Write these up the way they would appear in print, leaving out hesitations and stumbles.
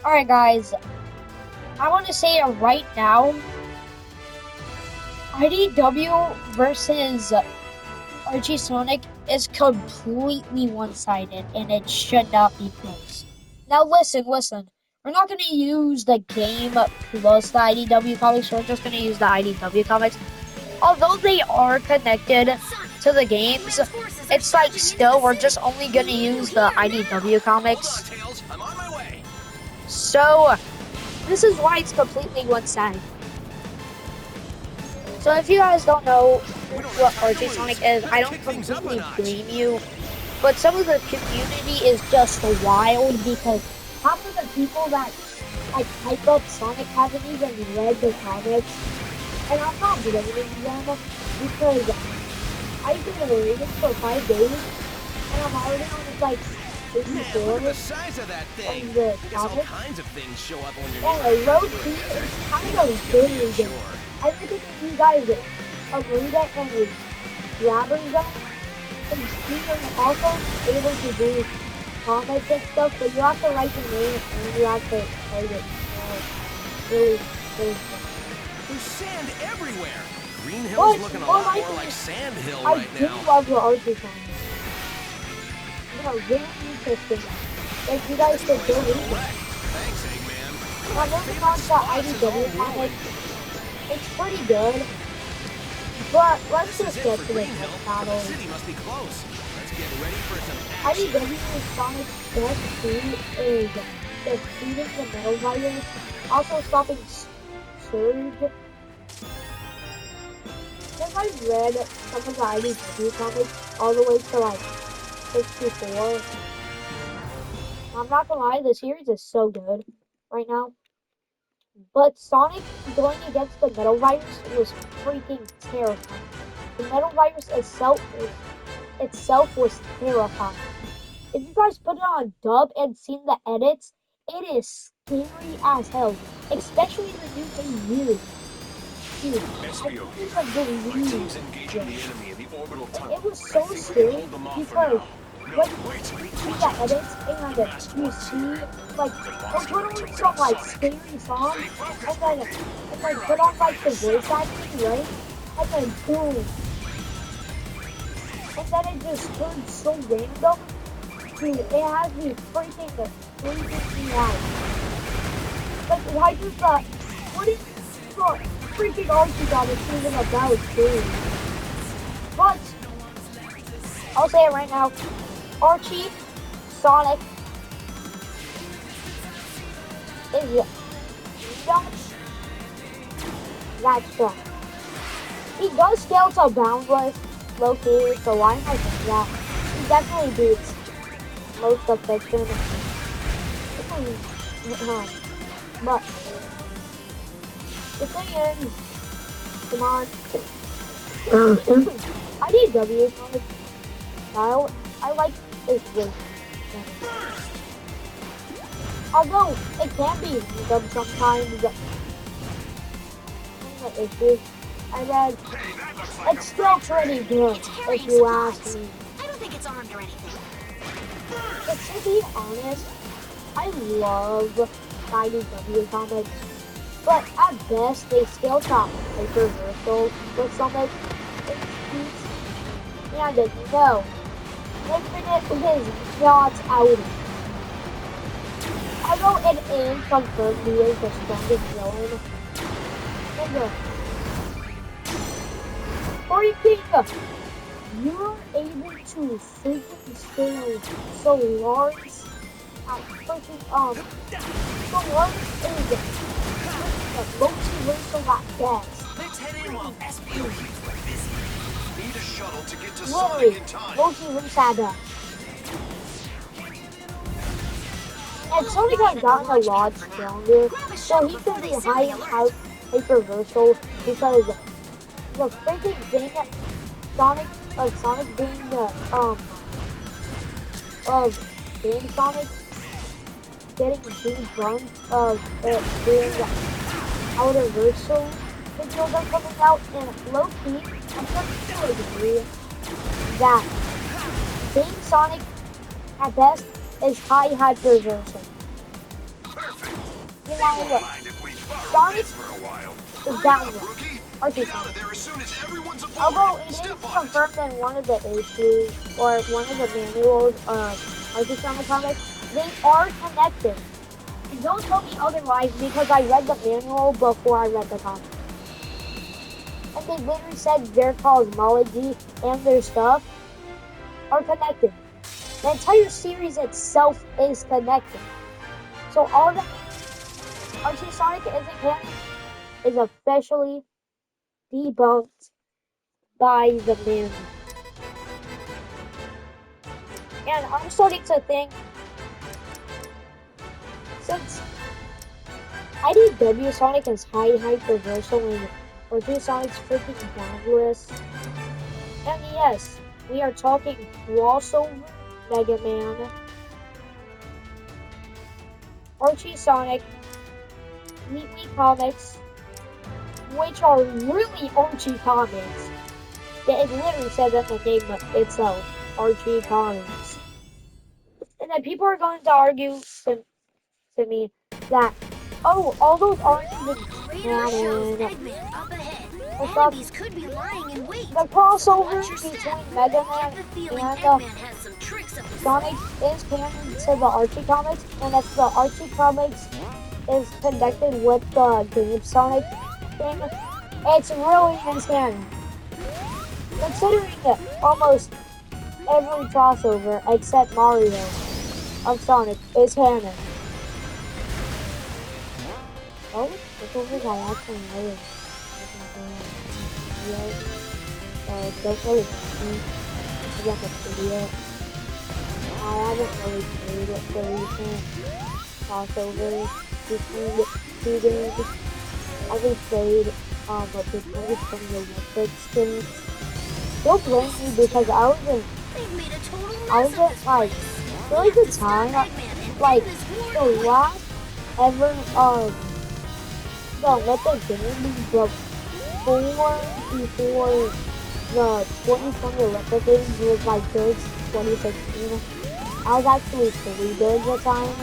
Alright, guys, I want to say it right now. IDW versus Archie Sonic is completely one-sided, and it should not be close. Now, listen. We're not going to use the game plus the IDW comics. We're just going to use the IDW comics. Although they are connected to the games, it's like still we're just only going to use the IDW comics. So this is why it's completely one-sided. So if you guys don't know what Archie Sonic is, I don't completely blame you. But some of the community is just wild because half of the people that like hype up Sonic haven't even read the comics. And I'm not blaming them because I've been reading for 5 days and I'm already on like 54 Look at the size of that thing. on the I guess all comic. kinds of things show up on your And low key is kind of big. Sure. I think if you guys agree that and grabbing them, and Steven also able to do comments and stuff, but you have to write the name and you have to write it. Really, really. There's sand everywhere. Green Hill's But, looking a well, lot I more think like Sand Hill I right do now. love your Archie comics. You know, really interesting. If you guys could go read them. Thanks, Eggman. Now, moving on to IDW comics, it's pretty good. But let's just get to the Green next Hill, but battle. the city must be close. Let's get ready for some action. IDW Sonic's best feat is defeating the Metal Virus, also stopping Surge. Since I've read some of the IDW comics all the way to like 64, I'm not gonna lie, the series is so good right now. But Sonic going against the Metal Virus was freaking terrifying. The Metal Virus itself was terrifying. If you guys put it on dub and seen the edits, it is scary as hell. Especially the new game Muse. Dude, I couldn't believe it was so scary because when you see the edits and you see like they put on some like scary song and like put on like the voice acting, right? And then boom. And then it just turns so random. Dude, it has me freaking me out. Like, why does what is the freaking Archie got is even about, dude? But, I'll say it right now, Archie, Sonic, is not that strong. He does scale to boundless, low-key, so why am I saying that? He definitely beats most of fiction. But the thing is, come on. IDW style, I like this way. Although it can be done sometimes. The issue I read, it's still pretty good if you ask me. I don't think it's armed or anything. But to be honest, I love IDW comics, but at best they still got hyper-versatile with Sonic. And no, Infinite is not out. Although it is confirmed he is the strongest villain. And freaking, you're able to freaking scale so Lawrence so Lawrence is the multiversal at best. Let's head in while SPO keeps them busy. Need a shuttle to get to Literally, Sonic in time. multiverse at best. And Sonic has gotten a lot stronger, so he can be hyper-versatile because the freaking thing Sonic being of being Sonic getting being drunk of being outer versatile videos are coming out and low key I'm starting to agree that being Sonic at best is high hyper versatile. Meanwhile, Mind if we borrow Sonic this for a while? is down with Rookie, Archie get out Sonic. of there as soon as everyone's aboard. Although it is Step on it. confirmed in one of the issues or one of the manuals of Archie Sonic comics, they are connected. And don't tell me otherwise because I read the manual before I read the comic. And they literally said their cosmology and their stuff are connected. The entire series itself is connected. So all that Archie Sonic isn't canon is officially debunked by the manual. And I'm starting to think, since IDW Sonic is hyper reversal and Archie Sonic's freaking boundless, and yes, we are talking crossover Mega Man, Archie Sonic, Weekly Comics, which are really Archie Comics. It literally says in the name itself, Archie Comics. And then people are going to argue to me that, oh, all those aren't even Radar shows canon. Eggman up ahead. It's not Enemies could be lying in wait. the crossover Watch your step. between Mega Get Man the feeling and Eggman has some tricks up his Sonic is canon to the Archie comics, and if the Archie comics is connected with the game Sonic thing, it's really is canon. Considering that almost every crossover except Mario of Sonic is canon. Oh, this over I actually know it. Don't really see like a video. I haven't really played it the recent crossovers between the two games. I just played but because from the Olympics games. Don't blame me because I was in They've made a total I mess was of at this like place. really good time. Like the last ever the Olympic Games before the 2020 Olympic Games was like good 2016. I was actually pretty good at the time.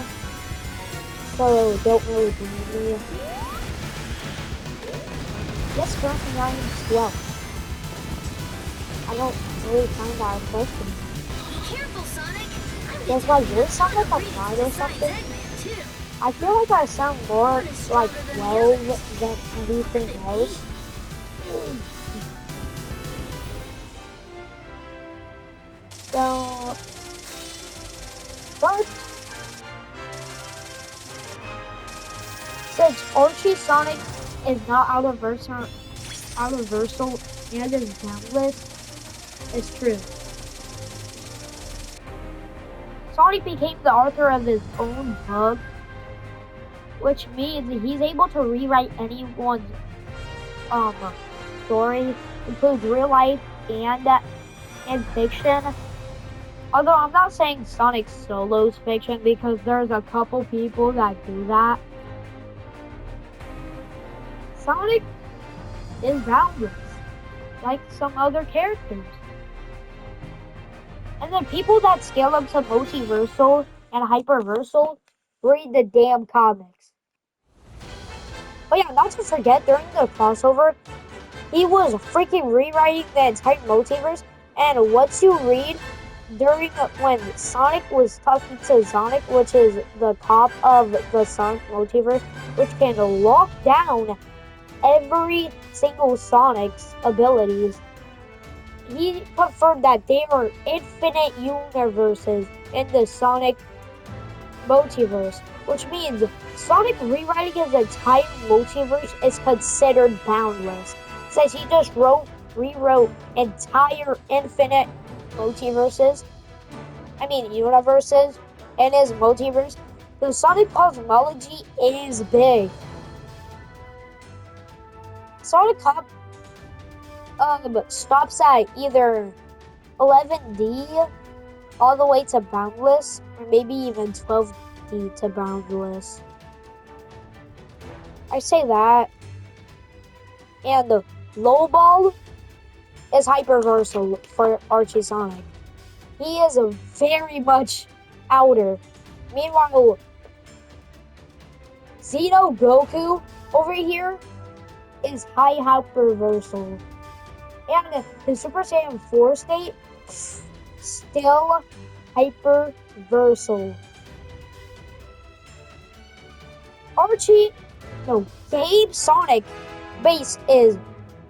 So don't really blame me. Yes, currently I am 12. I don't really find that a question. Be careful, Sonic. I'm Does my detecting voice sound like another I'm breeze high or besides something? Eggman, too. I feel like I sound more like 12 than anything else. So, but since Archie Sonic is not out of Versal and is boundless, it's true. Sonic became the author of his own book, which means he's able to rewrite anyone's story, includes real life and fiction. Although I'm not saying Sonic Solo's fiction because there's a couple people that do that. Sonic is boundless, like some other characters. And then people that scale up to multiversal and hyperversal read the damn comics. But yeah, not to forget, during the crossover, he was freaking rewriting the entire multiverse. And once you read during when Sonic was talking to Sonic, which is the top of the Sonic multiverse, which can lock down every single Sonic's abilities, he confirmed that there are infinite universes in the Sonic multiverse, which means Sonic rewriting his entire multiverse is considered boundless, since he just rewrote entire infinite universes in his multiverse. The Sonic cosmology is big. Sonic Cop stops at either 11D all the way to boundless, or maybe even 12D to boundless. I say that. And the low ball is hyperversal for Archie Sonic. He is a very much outer. Meanwhile, Xeno Goku over here is high hyper reversal. And the Super Saiyan 4 state, still hyper reversal. Archie, no, Game Sonic base is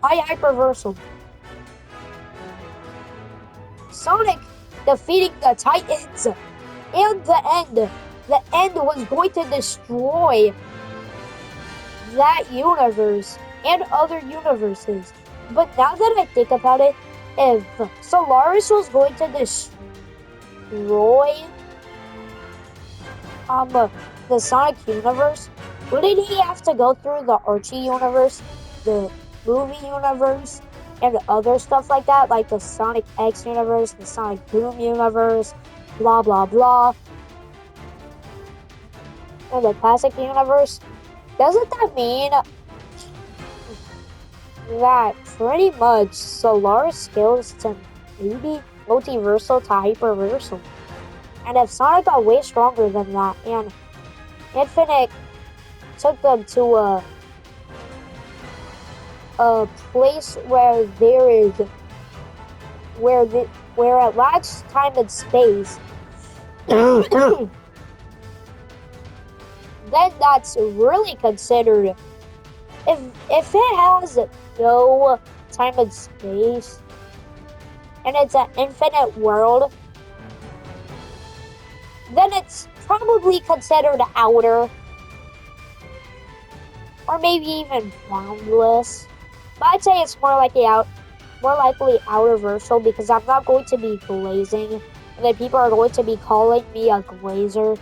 high hyper reversal. Sonic defeating the Titans and the end. The end was going to destroy that universe and other universes. But now that I think about it, if Solaris was going to destroy the Sonic universe, wouldn't he have to go through the Archie universe, the movie universe, and other stuff like that, like the Sonic X universe, the Sonic Boom universe, blah blah blah, and the classic universe? Doesn't that mean that pretty much Solaris scales to maybe multiversal to hyperversal? And if Sonic got way stronger than that, and Infinite took them to a place where there is where it lacks time and space, then that's really considered. If it has no time and space and it's an infinite world, then it's probably considered outer, or maybe even boundless. But I'd say it's more likely outerversal, because I'm not going to be glazing, and then people are going to be calling me a glazer.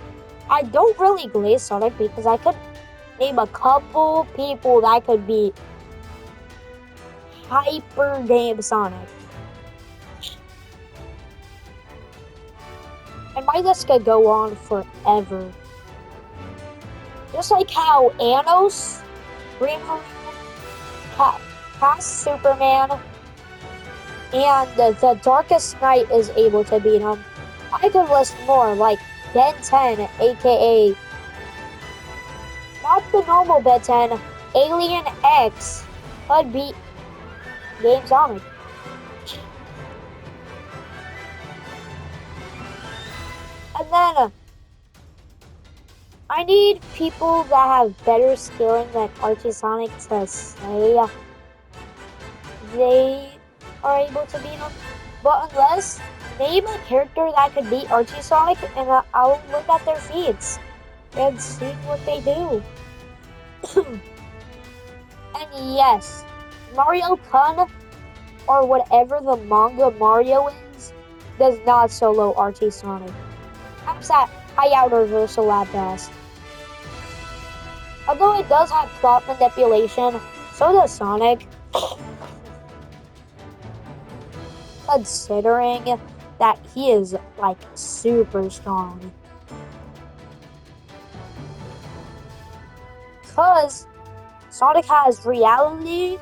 I don't really glaze Sonic because I could name a couple people that could be hyper game Sonic. And my list could go on forever. Just like how Anos, Rimuru, past Superman, and the Darkest Knight is able to beat him. I could list more, like Ben 10, aka not the normal Ben 10, Alien X, could beat Game Sonic. And then I need people that have better scaling than Archie Sonic to say they are able to beat him. But unless, name a character that could beat Archie Sonic, and I'll look at their feats and see what they do. And yes, Mario Kun, or whatever the manga Mario is, does not solo Archie Sonic. Perhaps at high outer reversal at best. Although it does have plot manipulation, so does Sonic. Considering that he is like super strong. Because Sonic has reality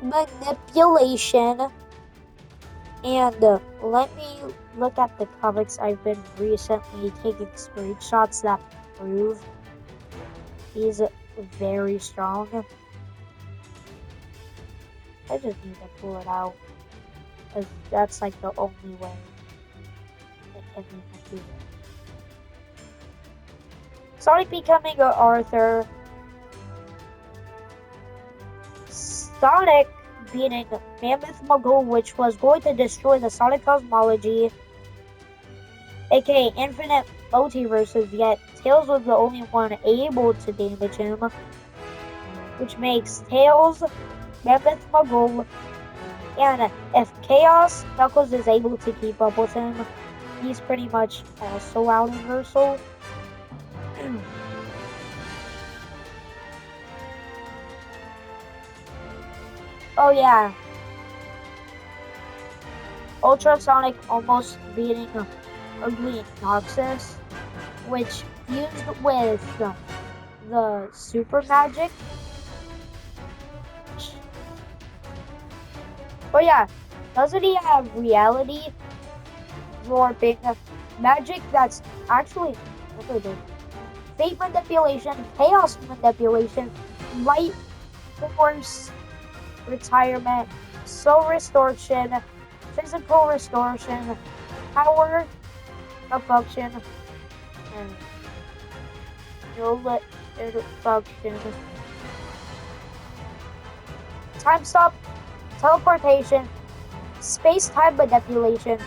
manipulation, and let me look at the comics I've been recently taking screenshots that prove he's very strong. I just need to pull it out, because that's like the only way it can even do it. Sonic becoming an Arthur. Sonic beating Mammoth Mogul, which was going to destroy the Sonic cosmology, aka infinite multiverses, yet Tails was the only one able to damage him, which makes Tails, Mammoth Mogul, and if Chaos Knuckles is able to keep up with him, he's pretty much also out universal. Oh yeah, Ultrasonic almost beating Ugly Noxus, which fused with the super magic. But yeah, doesn't he have reality warping magic that's actually fate manipulation, chaos manipulation, light force retirement, soul restoration, physical restoration, power function, and null function. Time stop, teleportation, space-time manipulation,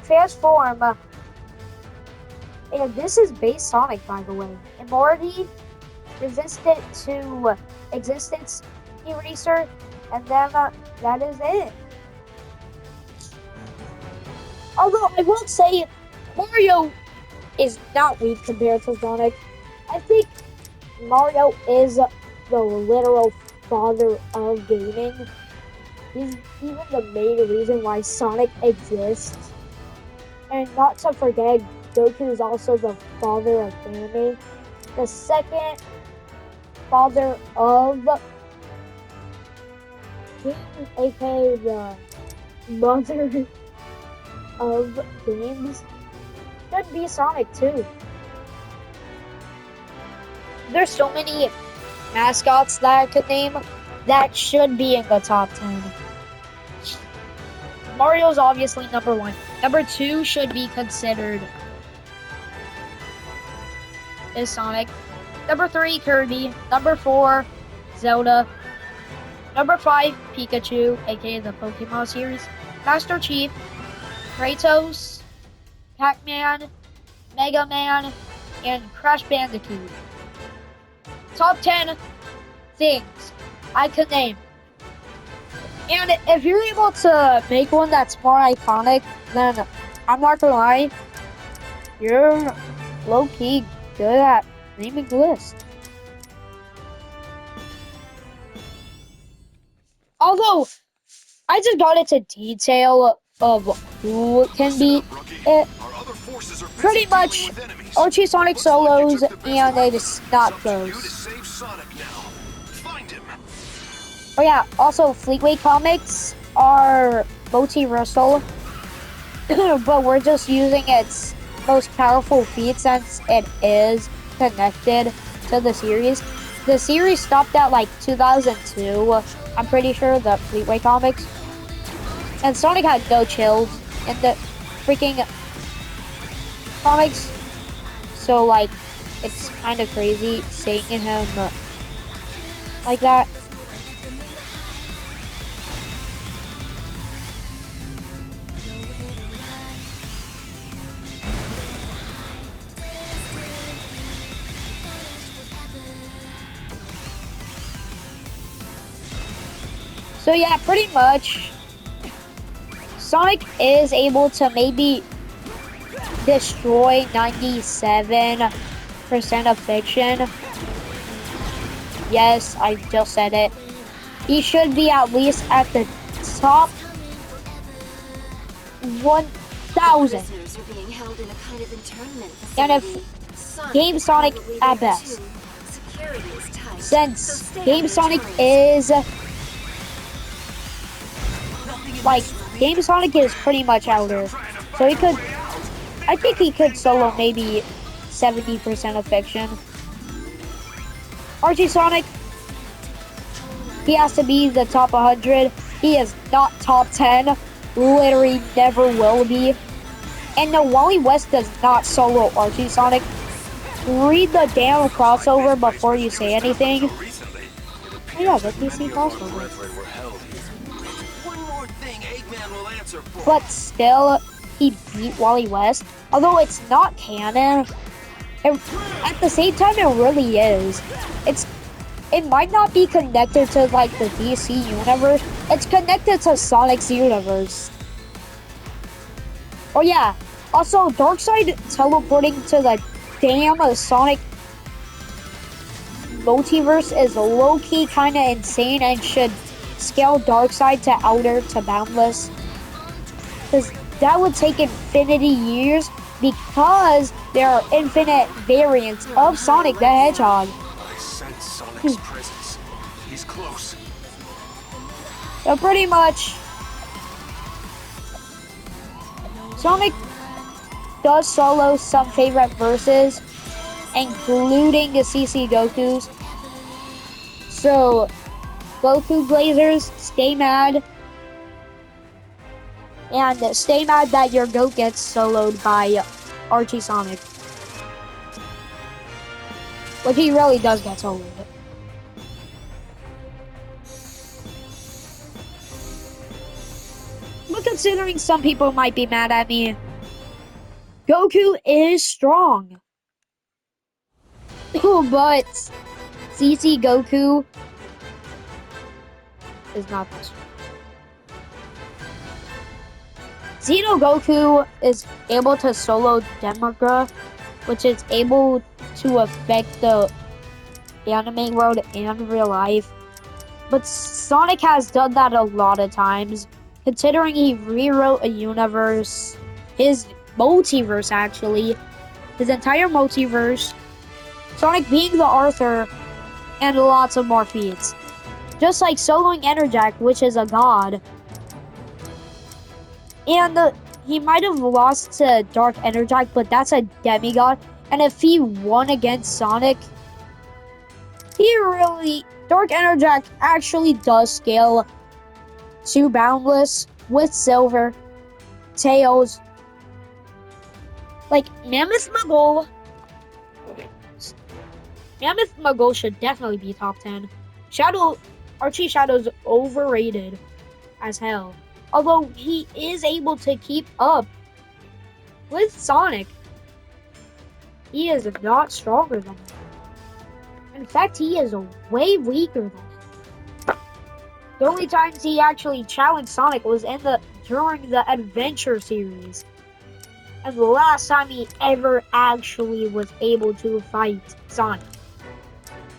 transform, and this is base Sonic, by the way. Immortality, resistant to existence eraser, and then that is it. Although I will say, Mario is not weak compared to Sonic. I think Mario is the literal father of gaming. He's even the main reason why Sonic exists. And not to forget, Goku is also the father of anime. The second father of gaming, aka the mother of games, should be Sonic too. There's so many mascots that I could name that should be in the top 10. Mario's obviously number 1. Number 2 should be considered is Sonic. Number 3, Kirby. Number 4, Zelda. Number 5, Pikachu, aka the Pokemon series. Master Chief, Kratos, Pac-Man, Mega Man, and Crash Bandicoot. Top 10 things I could name. And if you're able to make one that's more iconic, then I'm not gonna lie, you're low-key good at naming the list. Although, I just got into detail of who can beat it. Pretty much, Archie Sonic solos, and it is not close. Oh yeah, also Fleetway comics are multi-versal, but we're just using its most powerful feat since it is connected to the series. The series stopped at like 2002, I'm pretty sure, the Fleetway comics. And Sonic had no chills in the freaking comics. So like, it's kind of crazy seeing him like that. So yeah, pretty much, Sonic is able to maybe destroy 97% of fiction. Yes, I just said it. He should be at least at the top 1,000. And if Game Sonic at best. Since Game Sonic is like, Game Sonic is pretty much out there. So I think he could solo maybe 70% of fiction. Archie Sonic, he has to be the top 100. He is not top 10. Literally never will be. And no, Wally West does not solo Archie Sonic. Read the damn crossover before you say anything. Oh yeah, the DC crossover. But still, he beat Wally West. Although it's not canon, at the same time it really is. It might not be connected to like the DC universe. It's connected to Sonic's universe. Oh yeah, also Darkseid teleporting to the damn Sonic multiverse is low-key kinda insane and should scale Darkseid to outer to boundless. Because that would take infinity years because there are infinite variants of Sonic the Hedgehog. I sense Sonic's presence. He's close. So pretty much, Sonic does solo some favorite verses, including the CC Gokus. So, Goku Blazers, stay mad. And stay mad that your goat gets soloed by Archie Sonic. Like, he really does get soloed. But considering some people might be mad at me, Goku is strong. But CC Goku is not that strong. Xeno Goku is able to solo Demagra, which is able to affect the anime world and real life. But Sonic has done that a lot of times, considering he rewrote a universe, his multiverse actually, his entire multiverse, Sonic being the Arthur, and lots of more feats. Just like soloing Enerjack, which is a god. And he might have lost to Dark Enerjack, but that's a demigod. And if he won against Sonic, Dark Enerjack actually does scale to Boundless with Silver, Tails, like Mammoth Muggle should definitely be top 10. Archie Shadow's overrated as hell. Although he is able to keep up with Sonic, he is not stronger than him. In fact, he is way weaker than him. The only times he actually challenged Sonic was during the Adventure series. And the last time he ever actually was able to fight Sonic.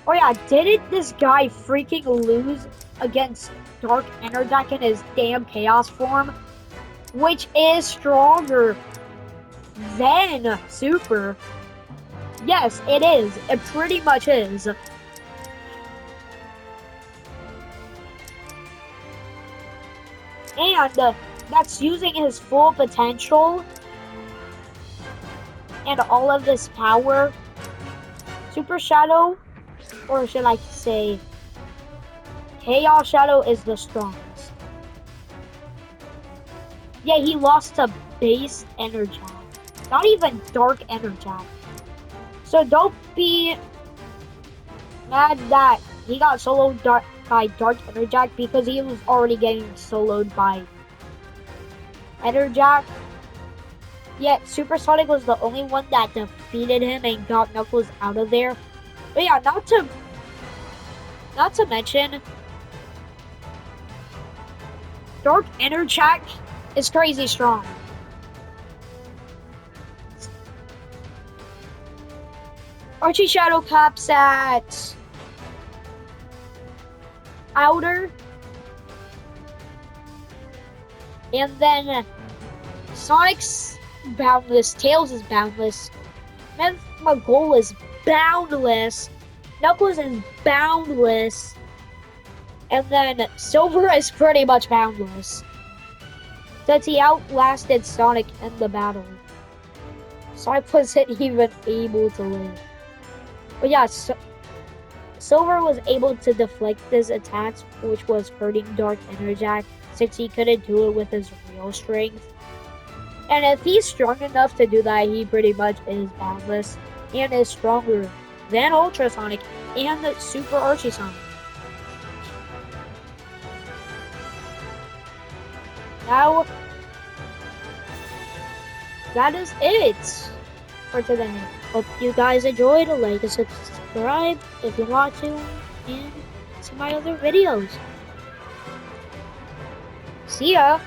Oh yeah, didn't this guy freaking lose against Dark Enerjack in his damn Chaos form? Which is stronger than Super. Yes, it is. It pretty much is. And that's using his full potential and all of this power. Super Shadow, or should I say Chaos Shadow, is the strongest. Yeah, he lost to Base Enerjack. Not even Dark Enerjack. So don't be mad that he got soloed by Dark Enerjack, because he was already getting soloed by Enerjack. Yet Super Sonic was the only one that defeated him and got Knuckles out of there. But yeah, not to mention, Dark Enerjack is crazy strong. Archie Shadow caps at Outer. And then Sonic's boundless, Tails is boundless, Magol is boundless, Knuckles is boundless, and then Silver is pretty much boundless, since he outlasted Sonic in the battle. Sonic wasn't even able to live. But yeah, Silver was able to deflect his attacks, which was hurting Dark Enerjack, since he couldn't do it with his real strength. And if he's strong enough to do that, he pretty much is boundless and is stronger than Ultra Sonic and the Super Archie Sonic. Now, that is it for today. Hope you guys enjoyed. Like and subscribe if you want to, and see my other videos. See ya!